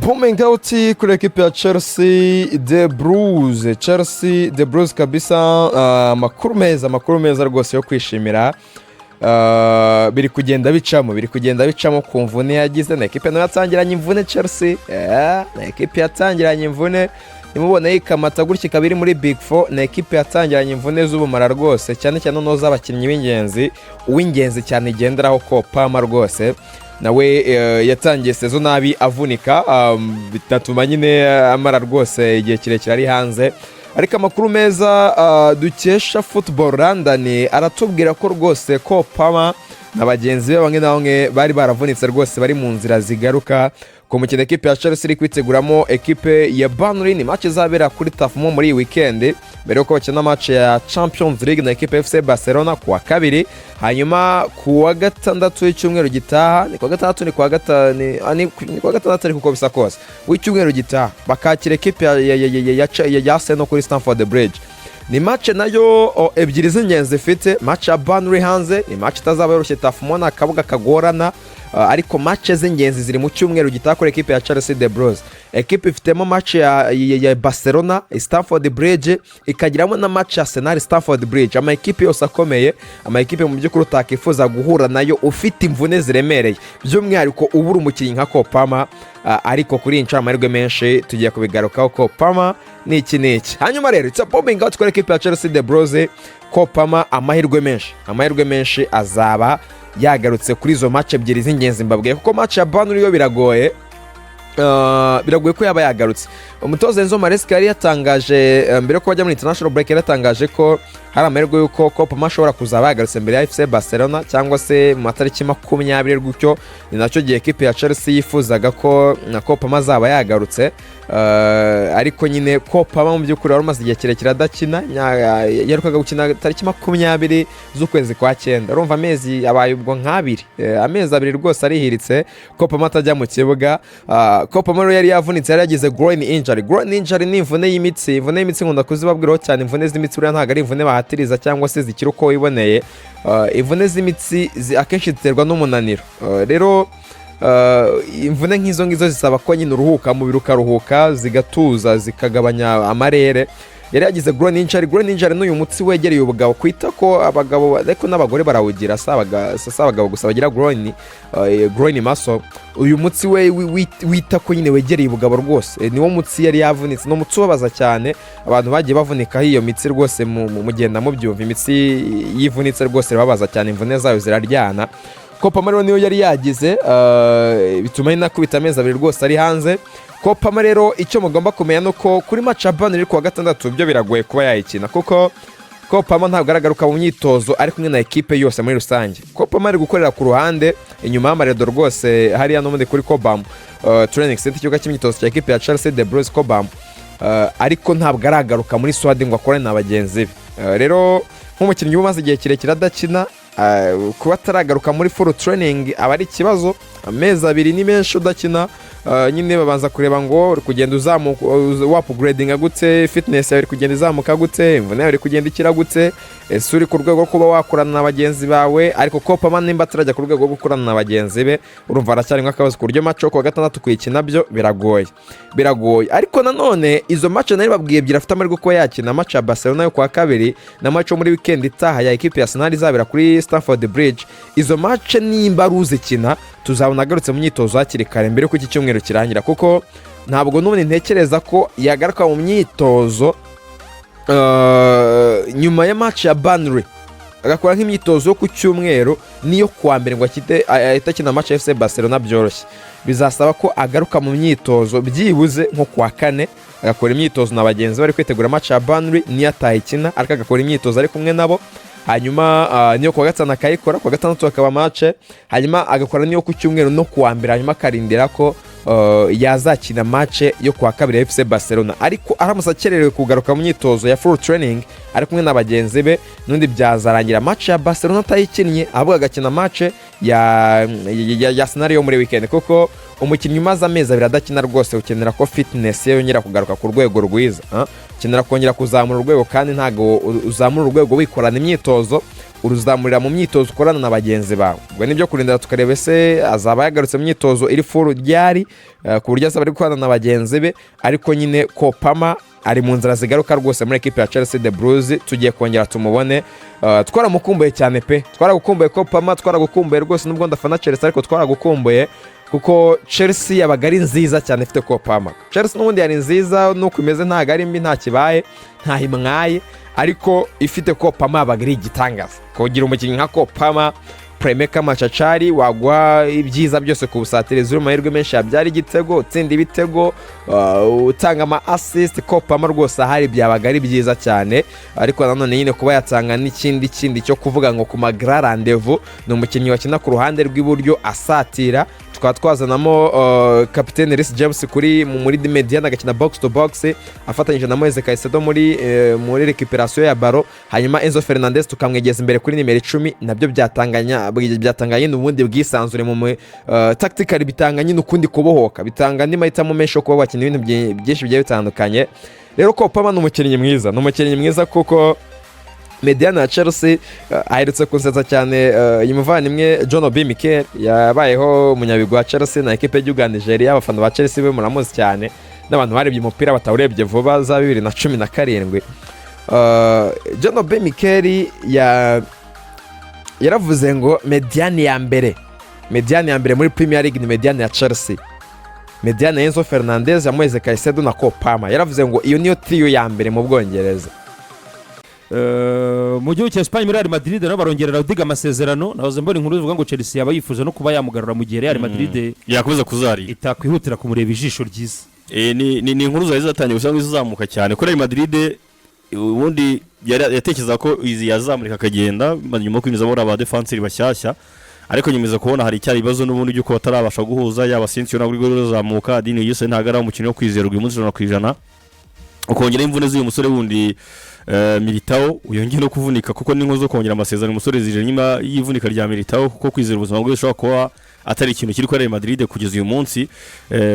Booming out kuri ekipe ya Chelsea The Blues kabisa. Amakuru meza rwose yo kwishimira. Biri kugenda bicamo ku mvune yagize na ekipe nayo yatangiranye imvune Chelsea. Na ekipe yatangiranye imvune nimubona yikamata gutya kabiri muri Big 4 na ekipe yatangiranye imvune z'ubumara rwose cyane no z'abakinnyi uw'ingenzi cyane igenderaho Kuba rwose. Nawe yatangiye sezo nabi avunika bitatuma nyine amara rwose igihe kirekire ari hanze. Ariko amakuru meza dukesha Football London aratubwira ko rwose Kuba na bagenzi be bamwe bari baravunitse rwose bari mu nzira zigaruka ku mukino ekipe ya Chelsea iri kwiteguramo ekipe ya Burnley. Ni match izabera kuri Tafmo muri iyi weekend mbere yuko bakina match ya Champions League na ekipe FC Barcelona kuwa kabiri, hanyuma kuwa gatandatu w'icyumweru gitaha ni kuwa gatandatu ariko uko bisa kose w'icyumweru gitaha bakakira ekipe ya Arsenal kuri Stamford Bridge. Ni match nayo ebyiri z'ingenzi ifite. Match ya Burnley hanze ni match itazaba yoroshye, Tafmo na kabuga kagorana, ariko match z'ingenzi ziri mu cyumweru gitakora ekipe ya Chelsea The Blues. Ekipe ifitemo match ya Barcelona Stamford Bridge, ikagiramo na match ya Arsenal Stamford Bridge. Ama ekipe yose akomeye, ama ekipe mu by'ukuri utakifuza guhura nayo ufite imvune ziremereye, by'umwihariko ubura umukinnyi nka Kuba. Ariko kuri inshuro amahirwe menshi tugiye kubigarukaho Kuba ni iki. Hanyuma rero it's a bombing out kuri ekipe ya Chelsea The Blues. Kuba amahirwe menshi azaba yagarutse kuri izo match ebyiri z'ingenzi mbabwiye, kuko match ya Burnley yo biragoye ko yaba yagarutse. Umutoza Enzo Maresca yari yatangaje mbere ko bajya muri international break, yaratangaje ko hari amahirwe yuko Kuba ashobora kuzaba yagarutse mbere ya FC Barcelona cyangwa se mu matariki 20 gutyo. Ni nacyo gihe ekipe ya Chelsea yifuzaga ko na Kuba azaba yagarutse. Ariko nyine Kuba mu by'ukuri wari umaze igihe kirekire adakina, yarukaga gukina tariki 20 z'ukwezi kwa 9. Urumva amezi abaye ubwo nk'abiri, amezi abiri rwose arihiritse Kuba atajya mu kibuga. Kuba yari yavunitse, yari yagize groin injury ni imvune y'imitsi nkunda kuzibabwiraho cyane. Imvune z'imitsi uriya ntabwo ari imvune bahatiriza cyangwa se zikira uko wiboneye. Imvune z'imitsi akenshi ziterwa n'umunaniro. Rero imvune nk'izo zisaba ko nyine uruhuka, umubiri ukaruhuka, zigatuza, zikagabanya amarere. Yari yagize groin injury n'uyu mutsi wegereye ubugabo, kwita ko abagabo ariko n'abagore barawugira, abagabo gusa bagira groin muscle. Uyu mutsi wita ko nyine wegereye ubugabo rwose niwo mutsi yari yavunitse. No mutsi ubabaza cyane, abantu bagiye bavunika iyo mitsi rwose mugenda mubyumva. Imitsi yivunitse rwose babaza cyane, imvune zayo ziraryana. Kuba rero niyo yari yagize bituma inakubita amezi abiri rwose ari hanze. Kuba rero icyo mugomba kumenya nuko kuri match ya Burnley kuwa gatandatu byo biragoye kuba yayikina, kuko Kuba ntabwo aragaruka mu myitozo ari kumwe na ekipe yose muri rusange. Kuba ari gukorera ku ruhande inyuma y'amaredo rwose hariya n'ubundi kuri Kuba training center, ikibuga cy'imyitozo cya ekipe ya Chelsea The Blues Kuba, ariko ntabwo aragaruka muri squad ngo akorane na bagenzi be. Rero nk'umukinnyi umaze igihe kirekire adakina, kuba ataragaruka muri full training aba ari ikibazo. Amezi abiri ni menshi udakina. Nyine babanza kureba ngo uri kugenda uzamuka, upgrading gute, fitness yawe iri kugenda izamuka gute, imvune yawe iri kugenda ikira gute, ese uri ku rwego rwo kuba wakorana na bagenzi bawe. Ariko Kuba nimba atarajya ku rwego rwo gukorana na bagenzi be, urumva aracyari nk'akabazo ku buryo match yo kuwa gatandatu kuyikina byo biragoye. Ariko nanone izo match nari babwiye ebyiri afite amahirwe ko yakina, match ya Barcelona yo kuwa kabiri na match yo muri weekend itaha ya ekipe ya Arsenal izabera kuri Stamford Bridge. Izo match nimba ruzikina tuzabona agarutse mu myitozo hakiri kare mbere ko iki cyumweru kirangira, kuko ntabwo n'ubundi ntekereza ko yagaruka mu myitozo nyuma ya match ya Burnley agakora nk'imyitozo yo ku cyumweru niyo kuwa mbere ngo itakina match ya FC Barcelona byoroshye. Bizasaba ko agaruka mu myitozo byibuze nko kuwa kane, agakora imyitozo na bagenzi bari kwitegura match ya Burnley, niyo atayikina ariko agakora imyitozo ari kumwe nabo. Hanyuma niyo kuwa gatanu akayikora, kuwa gatandatu akaba match, hanyuma agakora niyo ku cyumweru no kuwa mbere, hanyuma akarindira ko yazakina match yo kuwa kabiri ya FC Barcelona. Ariko aramutse akererewe kugaruka mu myitozo ya full training ari kumwe na bagenzi be, n'undi byazarangira match ya Barcelona atayikinnye, ahubwo agakina match ya Arsenal yo muri weekend, kuko umukinnyi umaze amezi abiri adakina rwose ukenera ko fitness ye yongera kugaruka ku rwego rwiza. Ukenera kongera kuzamura urwego, kandi ntago uzamura urwego wikorana imyitozo uruzamurira mu myitozo ukorana na bagenzi bawe. Ubwo nibyo kurindira tukareba ese azaba yagarutse mu myitozo iri full ryari ku buryo azaba ari gukorana na bagenzi be, ariko nyine Kopama ari mu nzira zigaruka rwose muri equipe ya Chelsea the Blues. Tugiye kongera tumubone, twaramukumbuye cyane pe, twaragukumbuye Kopama, twaragukumbuye rwose nubwo ndafana Chelsea ariko twaragukumbuye kuko Chelsea yabaga ari nziza cyane ifite Kopama. Chelsea n'ubundi yari nziza nuko imeze, ntago ari mbi, nta kibaye, nta himwaye, ariko ifite Kopama yabaga ari igitangaza. Kugira umukinnyi nka Kopama Premeka Machachari wagwa ibyiza byose ku busatirizi, uri mahirwe menshi yabyara igitego, utsinda ibitego, utanga ama assist. Kopama rwose ahari byabaga ari byiza cyane, ariko nanone nyine kuba yatanga n'ikindi cyo kuvuga ngo ku magra rendezvous, ni umukinnyi wakina ku ruhande rw'iburyo asatira. Tukaba twazanamo kapitene Reece James muri mediane agakina box to box afatanyije na Moise Caicedo muri recuperation ya baro, hanyuma Enzo Fernandez tukamwegeza imbere kuri nimero 10. Nabyo byatanganye n'ubundi bwisanzure mu tactical, bitanganye n'ukundi kubohoka, bitanga andi mahitamo menshi yo kuba bakina ibintu byinshi bigiye bitandukanye. Rero Kopama ni umukinnyi mwiza kuko mediane ya Chelsea aherutse kunsetsa cyane uyu muvandimwe John Obi Mikel yabayeho umunyabigwi wa Chelsea na equipe y'u Nigeria. Abafana ba Chelsea be muramuzi cyane, n'abantu barebye umupira batawurebye vuba za 2017. John Obi Mikel yaravuze ngo mediane ya mbere muri Premier League ni mediane ya Chelsea, mediane ya Enzo Fernandez, Moise Caicedo na Kopama. Yaravuze ngo iyo niyo trio ya mbere mu Bwongereza. Mu gihugu cya Espagne muri Real Madrid nabo barongerera Rudiger amasezerano. Nahoze mbona inkuru zivuga ngo Chelsea yaba yifuza no kuba yamugarura mu gihe Real Madrid yakomeza kuzari itakwihutira kumureba ijisho ryiza. Ni inkuru zari zatangiye usanga izamuka cyane kuri Real Madrid. Ubundi yatekereza ko izi yazamurika akagenda nyuma yo kwinjiza aba defenseur bashyashya, ariko nyemeza kubona hari cyari ibibazo n'ubundi by'uko batarabasha guhuza, yaba Asensio na Rudiger zamuka, Dini yose ntagara umukino wo kwizera uyu munsi 100%. Ukongera imvune z'uyu musore wundi Militao uyongeye no kuvunika, kuko n'inko zo kongera amasezerano umusore zije nyuma yivunika rya Militao, kuko kwizera ubuzima bwe bishobora kuba atari ikintu kiri kwa Real Madrid kugeza uyu munsi,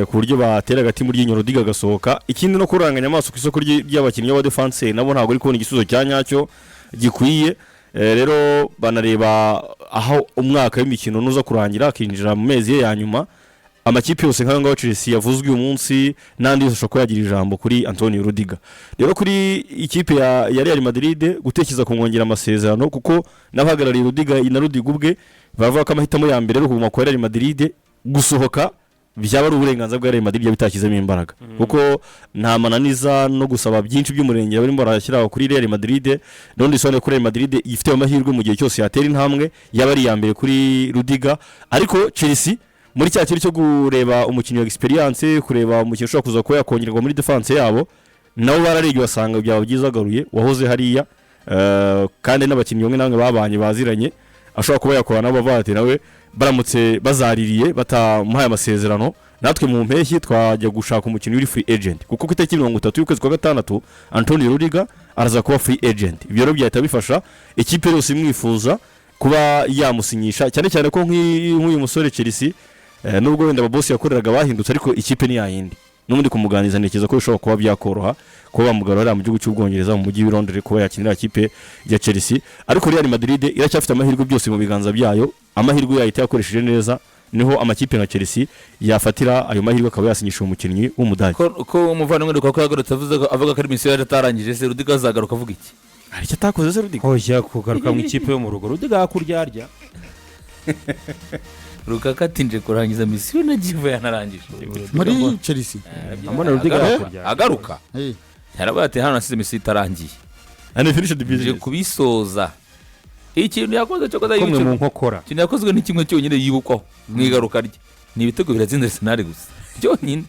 ku buryo batera agati muri ryinyo Rudiger gasohoka. Ikindi no kuranganya amaso ku isoko ry'abakinnyi ba defense nabo ntabwo ari kubona igisubizo cya nyacyo gikwiye. Rero banareba aho umwaka w'imikino nuza kurangira akinjira mu mezi ya nyuma. Amakipe yose nk'aho Chelsea yavuzwe uyu munsi n'andi yose ashobora kuyagira ijambo kuri Antonio Rudiger. Rero kuri ikipe ya Real Madrid gutekereza kumwongera amasezerano, kuko n'abahagarariye Rudiger na Rudiger ubwe bavuga ko amahitamo ya mbere ari kuguma kwa Real Madrid, gusohoka byaba ari uburenganzira bwa Real Madrid yabitakizemo imbaraga, kuko nta mananiza no gusaba byinshi by'umurenge barimo barashyira kuri Real Madrid. None isone kuri Real Madrid ifite amahirwe mu gihe cyose yatera intambwe yaba ari ya mbere kuri Rudiger. Ariko Chelsea muri cya kintu cyo kureba umukinnyi wa experience, kureba umukinnyi ushobora kuza ko yakongerwa muri defense yabo, nabo bararegeye basanga byaba byiza garuye wahoze hariya, kandi n'abakinnyi bamwe namwe babanye baziranye ashobora kuba yakora nabo bavate nawe baramutse bazaririye batamuhaye amasezerano. Natwe mu mpeshyi twajya gushaka umukinnyi uri free agent, kuko ku itariki 30 y'ukwezi kwa gatandatu Antonio Rudiger araza kuba free agent. Ibyo rero byahita bifasha ikipe yose imwifuza kuba yamusinyisha, cyane cyane ko nk'uyu musore Chelsea nubwo wenda ababosi yakoreraga bahindutse, ariko ikipe ni yayindi. N'ubundi kumuganiza ntekereza ko bishobora kuba byakoroha kuba bamugarura mu gihugu cy'Ubwongereza mu mujyi wa Londres kuba yakinira ikipe ya Chelsea. Ariko Real Madrid iracyafite amahirwe byose mu biganza byayo, amahirwe yahita yakoresheje neza, niho amakipe nka Chelsea yafatira ayo mahirwe akaba yasinyisha umukinnyi w'umudage. Ko umuvandimwe ko Agarutse avuga ko ari misiyo yatarangije, se Rudiger azagaruka avuga iki? Hari icyo atakoze se Rudiger? Hoya kugaruka mu ikipe yo mu rugo Rudiger akuryarya. Rukakatinje kurangiza misiyo nagiye yanarangije muri Chelsea. Amona Rudiger akuryarya. Agaruka. Yarabate hano nasize misiyo itarangiye. Ane finish the business. Kubisoza. Ikintu yakoze cyo koza mu nkokora. Kintu yakozwe ni kimwe cyonyine yibukwaho mwigaruka rye. Ni ibitego biratsinze Arsenal gusa. Cyonyine.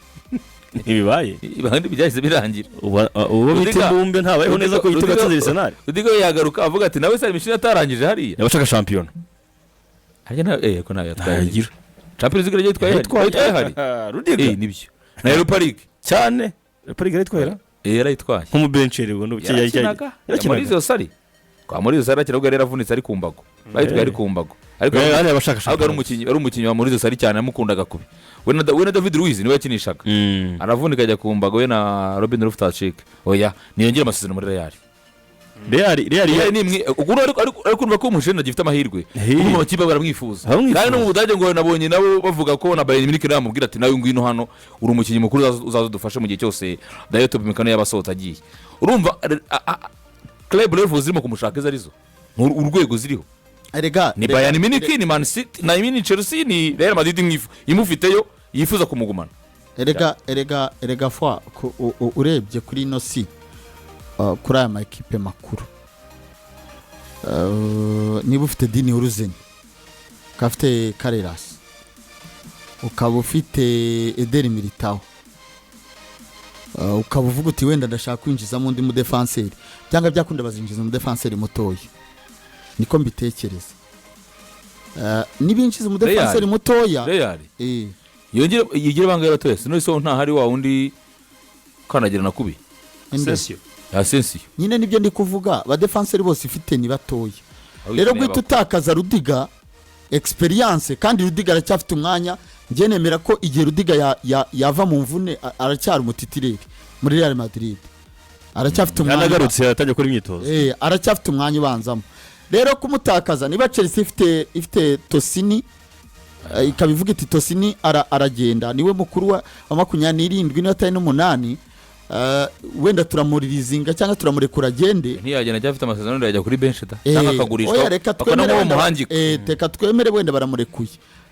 Ibibaye. Ibandi byahise birangira. Uwo bita Mbumbe ntabayeho neza ko igitego cyatsinze Arsenal. Rudiger yagaruka avuga ati nawe se misiyo yatarangije hariya. Yabashaka champion. Harya na ko nawe yatwaye. Champions League yitwaye hari. Rudiger nibyo. Na Europa League cyane. Europa League yitwaye. Yarayitwaye. Nk'umubenchere ubwo cyakinaga. Muri izo sari. Kwa muri izo sari akirago rero avunitse ari kumbago. Bayitwaye ari kumbago. Ariko ari abashaka. Ari umukinnyi wa muri izo sari cyane amukundaga kubi. We na David Luiz niwe yakinishaga. Aravunika ajya kumbago we na Robin Loftus-Cheek. Oya niyongera amasezerano muri Real. Real ni imwe ubwo ariko urumva ko umusheni agifite amahirwe kuko amakipe baramwifuza kandi no mu Budage ngo nabonye nabo bavuga ko na Bayern Munich yamubwira ati nawe ngwino hano uri umukinnyi mukuru uzadufashe mu gihe cyose dayo top mikano y'abasohotse agiye urumva club level zirimo kumushaka arizo urwego ziriho erega ni Bayern Munich ni Man City na Chelsea ni Real Madrid imufiteyo yifuza kumugumana erega fwa urebye kuri ino si kuri aya makipe makuru niba ufite Dini Uruzeni ukaba ufite Carreras ukaba ufite Eder Militao ukaba uvuga uti wenda ndashaka kwinjizamo undi mudefanseri cyangwa byakunda bazinjiza umudefanseri mutoya niko mbitekereza nibinjiza umudefanseri mutoya Real yongere bangaya batoya sino so nta hari wa undi kanagira na kubi Asensio nyine nibyo ndi kuvuga ba defenseur bose ifite ni batoya rero gwita utakaza Rudiger experience kandi Rudiger aracyafite umwanya ngiye nemera ko igihe Rudiger yava mu mvune aracyari umutitireri muri Real Madrid aracyafite umwanya Agarutse yatangiye gukora imyitozo aracyafite umwanya ubanzamo rero kumutakaza niba Chelsea ifite Tosini ikabivuga iti Tosini aragenda niwe mukuru wa 27 n'atari n'umunani wenda turamuririzinga cyangwa turamurekura agende ntiyagenda cyafite amasezerano yajya kuri bench cyangwa akagurishwa bakanamuha umuhangiko teka twemere wenda baramurekuye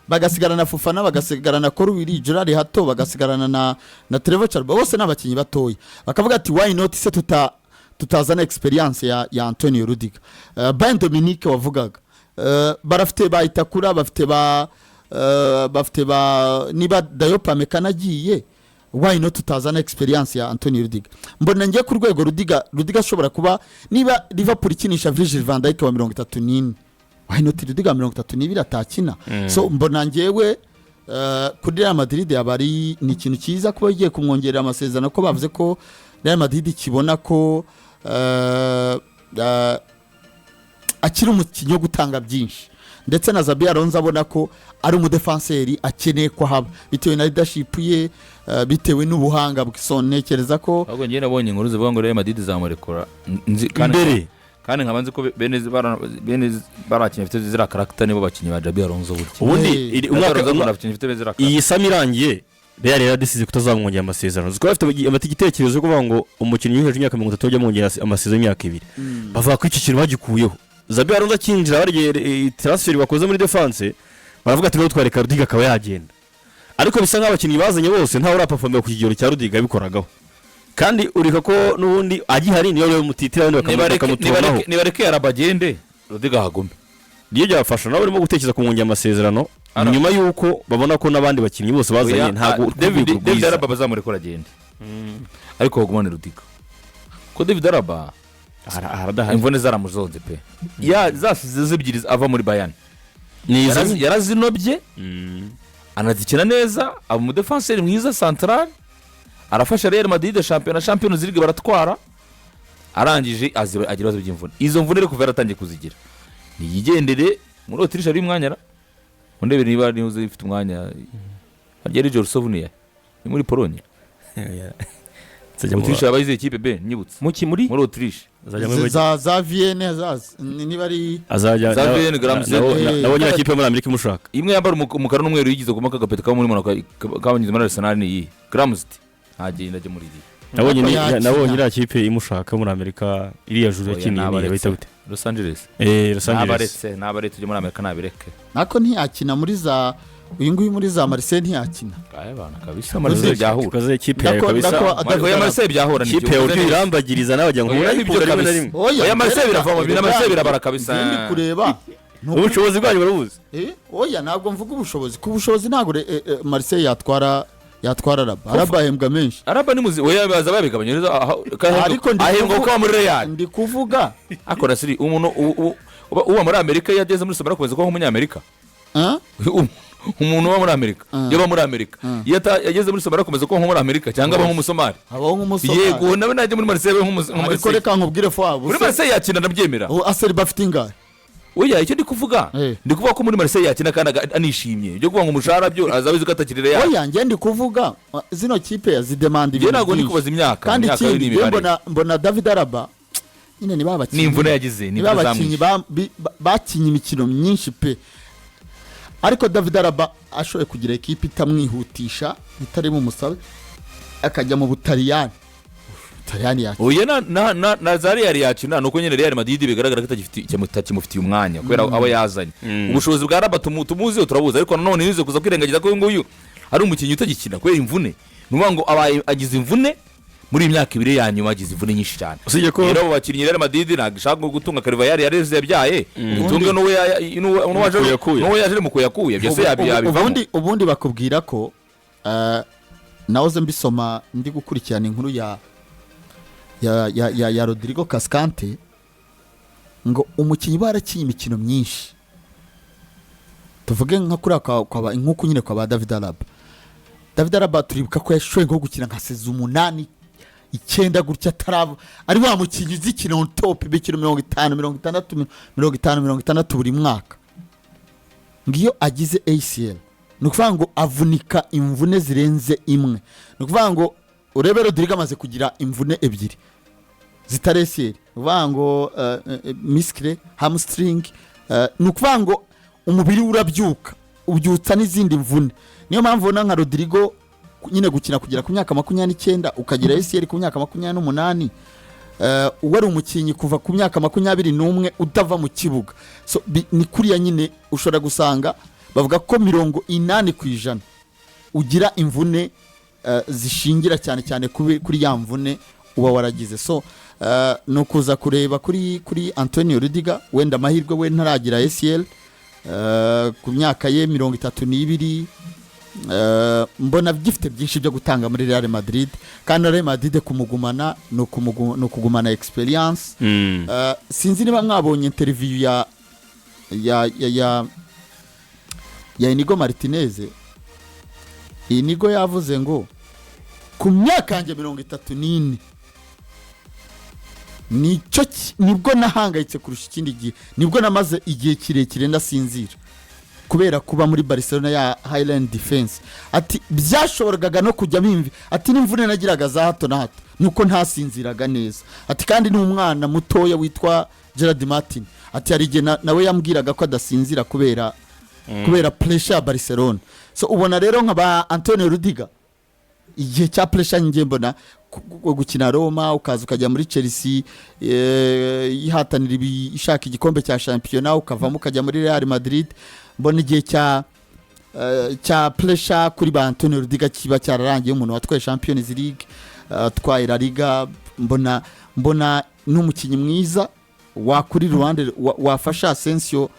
bagasigarana Fofana bagasigarana Korwiri Gerard Hato bagasigarana na Trevor Chalobah bose n'abakinyi batoya bakavuga ati why not se tutazana experience ya Antonio Rudiger Bayern Dominique wavugaga barafite bayitakura bafite ba niba Dayopa mekanagiye why not tutazana experience ya Antonio Rudiger mbona ngiye ku rwego Rudiger ashobora kuba niba Liverpool ikinisha Virgil van Dijk wa 34 why not Rudiger 32 atakina so mbona ngewe kuri Real Madrid yabari ni ikintu cyiza kuba igiye kumwongerera amasezerano ko bavuze ko Real Madrid kibona ko akiri umukinnyi wo gutanga byinshi ndetse na Xabi Alonso abona ko ari umudefanseri akeneye ko haba bitewe na leadership ye bitewe n'ubuhanga bw'isonnekereza ko ahubwo ngiye nabonye inkuru zivuga ngo Real Madrid zamurekura kandi nkabanze ko bene barakinye bafite zira character nibo bakinyi ba Xabi Alonso ubundi iyi sami irangiye Real yaradisize kutazamwongera amasezerano ziko bafite amatigitekerezo kuvuga ngo umukinnyi w'hejuru y'imyaka 30 ajya mwongera amasezerano y'imyaka 2 bavuga ko iki kintu bagikuyeho Xabi Alonso akinjira barye transfer bakoze muri defense baravuga ati twareka Rudiger akaba yagenda ariko bisa nk'abakinnyi bazanye bose nta uraperformer ku kigero cya Rudiger bikoragaho kandi urika ko nubundi agihari niyo rero mutitira bakamutumaho nibareke yarabagende Rudiger hagome niyo byafasha nabo barimo gutekereza kumwongera amasezerano nyuma yuko babona ko nabandi bakinnyi bose bazanye ntago David Araba bazamurekura agende ariko hagumane Rudiger ko David Araba imvune zaramuzonze pe zasize zibyiriza ava muri Bayern yarazinobye anazikina neza aba mu defenseur mwiza central arafasha Real Madrid Champions League baratwara arangije agira ibibazo by'imvune izo mvune rero kuva yaratangiye kuzigira niyigendere muri Autriche ari umwanya ndebere niba niho zifite umwanya agera Jorsovnia ni muri Pologne Autriche yabayize ikipe be nyibutse muri Autriche za Vienne niba ari za Vienne Gramsci nabonye ikipe muri Amerika mushaka imwe yambara umukara n'umweru yigize kuma kagapeta ka muri Monaco kabanyuze muri Arsenal ni Gramsci agenda aje muri iri nabonye iriya kipe imushaka muri Amerika iriya juru yakiniye bahita bute Los Angeles nabaretse uje muri Amerika nabireke nako ntiyakina muri za uyu nguyu muri za Marseille ntiyakina bana kabisa Marseille byahura kaze ikipe yawe kabisa oya Marseille byahura ni ikipe yawe irambagiriza n'abajya ngo ibyo rimwe oya Marseille biravamo bina Marseille birabara kabisa ndi kureba ubushobozi bwanyu barabuze oya ntabwo mvuga ubushobozi ku bushobozi ntabwo Marseille yatwara Araba hembwa menshi Araba ni muzi oya baza babigabanyiriza ariko ahembwa ko muri Real ndi kuvuga akora siri umuntu uwa muri Amerika yageze muri Somaliya kuza ko nk'umunyamerika umuntu wa muri Amerika yaba muri Amerika yageze muri Somaliya komeza ko nko muri Amerika cyangwa aba nk'umusomali yego nawe najye muri Marseille nk'umusomali ariko reka nkubwire fwa muri Marseille yakina ndabyemera aseri bafite ingahe oya icyo ndi kuvuga ko muri Marseille yakina kandi anishimye byo kuvuga ngo umushahara byo azabizi ko atakirira ya oya ngiye ndi kuvuga zino kipe ya zidemand ibyo ntago ndi kubaza imyaka kandi mbona David Araba nyine ni babakinnyi n'imvune yagize ni babakinnyi bakinnye imikino myinshi pe ariko David Alaba ashoboye kugira ekipe itamwihutisha itari mu musabe akajya mu Butaliyani yacu oya na za Real yakina nuko nyine Real Madrid bigaragara ko itakimufitiye umwanya kubera abo yazanye ubushobozi bwa Alaba tumuzi turabuza ariko nanone nize kuza kwirengagiza ko nguyu ari umukinnyi utagikina kubera imvune nuvuga ngo agize imvune muri imyaka ibiri ya nyuma agize imvune nyinshi cyane usibye ko rero bakinnyi Real Madrid nagashaka gutunga Carvajal yareze yabyaye utunga no yaje mu kuyakuye byose yabivamo ubundi bakubwira ko nahoze mbisoma ndi gukurikirana inkuru ya Rodrigo Cascante ngo umukinnyi barakiye imikino myinshi tuvuge nka kuri nk'uko nyine kwa ba David Alaba turibuka ko yashoboye nko gukina nka sezo 8 9 gutya tarava ari wa mukinnyi zikina on top bikino 50 buri mwaka ngiyo agize ACL nukuvuga ngo avunika imvune zirenze imwe nukuvuga ngo urebe Rodrigo amaze kugira imvune ebyiri zitari ACL nukuvuga ngo muscle hamstring nukuvuga ngo umubiri urabyuka ubyutsa n'izindi mvune niyo mpamvu ubona nka Rodrigo nyine gukina kugera ku myaka 29 ukagira ACL ku myaka 28 uwari umukinnyi kuva ku myaka 21 utava mu kibuga so ni kuriya nyine ushobora gusanga bavuga ko 80% ugira imvune zishingira cyane cyane kuri ya mvune uba waragize so no kuza kureba kuri Antonio Rudiger wenda amahirwe we ntaragira ACL ku myaka ye 32 mbona gifite byinshi byo gutanga muri Real Madrid kandi Real Madrid kumugumana no kugumana experience sinzi niba mwabonye interview ya Inigo Martinez Inigo yavuze ngo ku myaka yanjye 34 nibwo nahangayitse kurusha ikindi gihe nibwo namaze igihe kirekire ndasinzira kubera kuba muri Barcelona ya Highland Defense ati byashoboraga no kujya bimvi ati n'imvune nagiraga za hato na hato nuko ntasinziraga neza ati kandi n'umwana mutoya witwa Gerard Martin ati arige nawe yambwiraga ko adasinzira kubera pressure ya Barcelona so ubona rero nk'aba Antonio Rudiger igihe cya pressure ngiye mbona gukina Roma ukaza ukajya muri Chelsea ihatanira ishaka igikombe cya championnat ukavamo ukajya muri Real Madrid mbona igihe cya pressure kuri ba Antonio Rudiger kiba cyararangiye umuntu watwaye Champions League twaye La Liga mbona n'umukinnyi mwiza wakuri Rwanda wafasha Asensio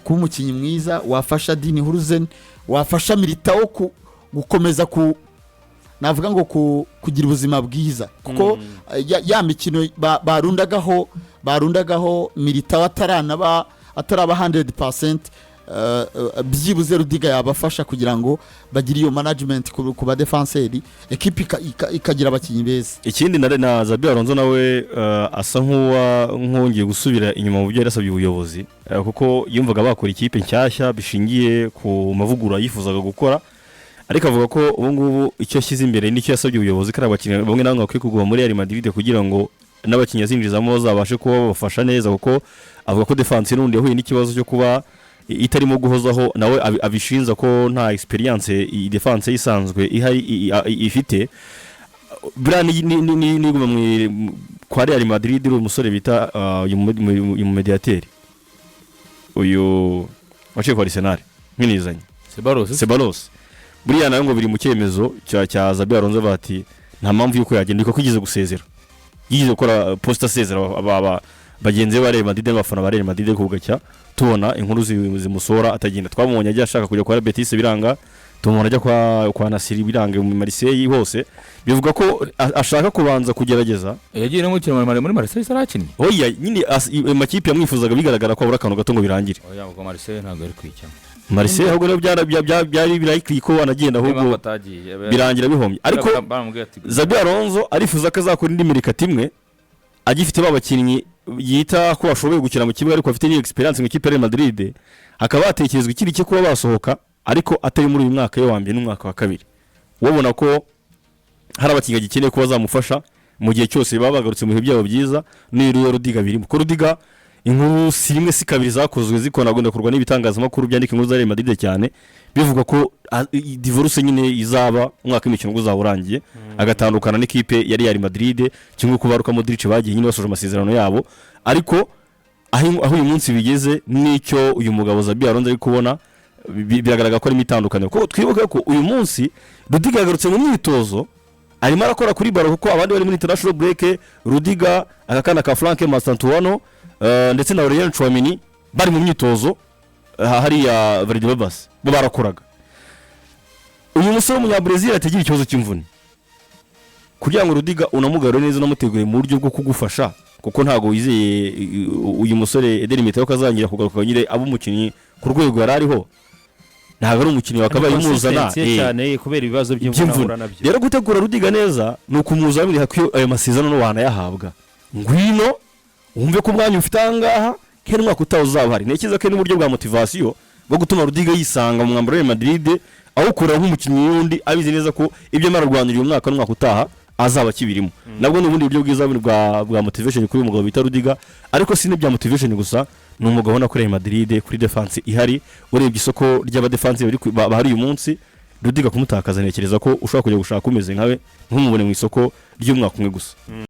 kuba umukinnyi mwiza wafasha Dini Huruzen wafasha Militao gukomeza navuga ngo kugira ubuzima bwiza kuko ya mikino barundagaho Militao ataraba 100% byibuze Rudiger yabafasha kugira ngo bagire iyo management ku ba defenseurs equipe ikagira abakinnyi beza ikindi na Zabi Alonso nawe asa nk'uwongeye gusubira inyuma mu byo yarasabye ubuyobozi kuko yumvaga bakora ikipe nshyashya bishingiye ku mavugurura yifuzaga gukora ariko avuga ko ubu ngubu icyo ashyize imbere nicyo yasabye ubuyobozi kandi abakinnyi bamwe na bamwe bakwiye kuguma muri Real Madrid kugira ngo n'abakinnyi azinjizamo zabashe kuba babafasha neza kuko avuga ko defense n'undi yahuye n'ikibazo cyo kuba itarimo guhozaho nawe abishinza ko nta experience defense isanzwe ifite brani ni kwa Real Madrid uri umusore bita uyu mediateur uyu waciye kwa Arsenal nkinizanye Ceballos buriya nayo ngo biri mu cyemezo cya Zabi Alonso bati nta mpamvu yuko yagenda ko kigeze gusezera yigize gukora posta sezera bagenzi ba Real Madrid n'abafana ba Real Madrid kugacya tubona inkuru zimusora atagenda twabonye ajya ashaka kujya kwa Betis biranga tumubona ajya kwa Nasiri biranga mu Marseille hose bivuga ko ashaka kubanza kugerageza yagiye no gukina muri Marseille sarakinnye oya nyine amakipe yamwifuzaga bigaragara ko abura kantu gato ngo birangire oya ngo Marseille ntabwo ari kwicana Marseille ahubwo byari birayikwiye ko anagenda ahubwo birangira bihomye ariko Zabi Alonso arifuza ko azakora indi mirikati imwe agifite babakinnyi yita ko bashoboye gukina mu kibuga ariko afite ni experience mu ikipe ya Real Madrid hakaba hatekerezwa ikindi cyo kuba basohoka ariko atari muri uyu mwaka yo wambye n'umwaka wa kabiri wabona ko hari abakinnyi gikeneye kuba zamufasha mu gihe cyose baba bagarutse mu bihe byabo byiza n'iyo Rudiga birimo ko Rudiga inkuru si rimwe si kabiri zakozwe zikonagunda kurwa n'ibitangazamakuru byandika inkuru za Real Madrid cyane bivuga ko divorce nyine izaba umwaka w'imikino uzaba urangiye agatandukana n'ikipe ya Real Madrid cyangwa kuba Luka Modric bagiye nyine basoje amasezerano yabo ariko aho uyu munsi bigeze n'icyo uyu mugabo Zabi Alonso ari kubona biragaragara ko ari mitandukanye ko twibuka ko uyu munsi Rudiga yagarutse mu myitozo arimo arakora kuri baro kuko abandi bari muri international break Rudiga akakana ka Frank Mastantuano ndetse na Aurelien Tchouameni bari mu myitozo hariya Valdebebas bo barakoraga uyu musore w'umunyabrazil ategira ikibazo cy'imvune kugira ngo Rudiga unamugarure neza unamutegure mu buryo bwo kugufasha kuko ntago wizeye uyu musore Eder Militao kazangira kugaruka nyire abo umukinnyi ku rwego yarariho ntago ari umukinnyi wakabaye imuzana cyane kubera ibibazo by'imvune nabyo rero gutegura Rudiga neza nukumuzana muri hakwiye ayo masezerano no wanayahabwa ngwino wumve ko umwanya ufite ahangaha kene mwaka utawuzabari nekiza ko n'uburyo bwa motivation bwo gutuma Rudiga yisanga mu mwambaro wa Madrid awukura nk'umukinnyi wundi abizi neza ko ibyo mararwanira uyu mwaka n'umwaka utaha azaba kibirimo nabwo n'ubundi buryo bwiza bwa motivation kuri umugabo bita Rudiga ariko si n'ibya motivation gusa n'umugabo na kuri Madrid kuri defense ihari urebye isoko ry'aba defense bari uyu munsi Rudiga kumutakaza nekereza ko ushobora kujya gushaka umeze nkawe ntumubone mu isoko ry'umwaka umwe gusa